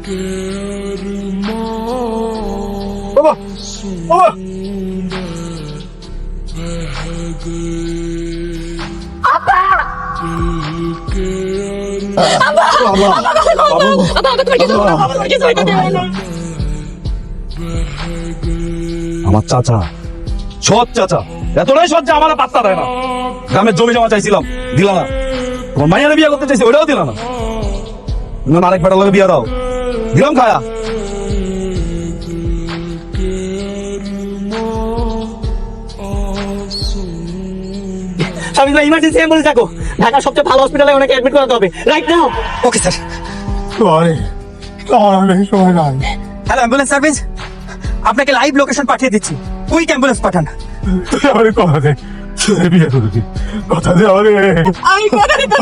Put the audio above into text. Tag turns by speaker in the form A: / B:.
A: বাবা বাবা আমার চাচা সৎ চাচা এতটাই সৎ যে আমার পাত্তা দেয় না। গ্রামের জমি জমা চাইছিলাম, দিল না। তোমার মাইয়ারে বিয়ে করতে চাইছি, ওটাও দিল না। আরেক বেটার লগে বিয়ে দাও, দিলাম খায়া।
B: স্বামী ইমার্জেন্সি অ্যাম্বুলেন্স ডাকো, ঢাকার সবচেয়ে ভালো হসপিটালে ওনাকে অ্যাডমিট করাতে হবে right now. Okay sir. Hello ambulance service, আপনাকে লাইভ লোকেশন পাঠিয়ে দিচ্ছি, কুইক অ্যাম্বুলেন্স পাঠান।
A: কথা দে আরে
B: আমি কথা দিতে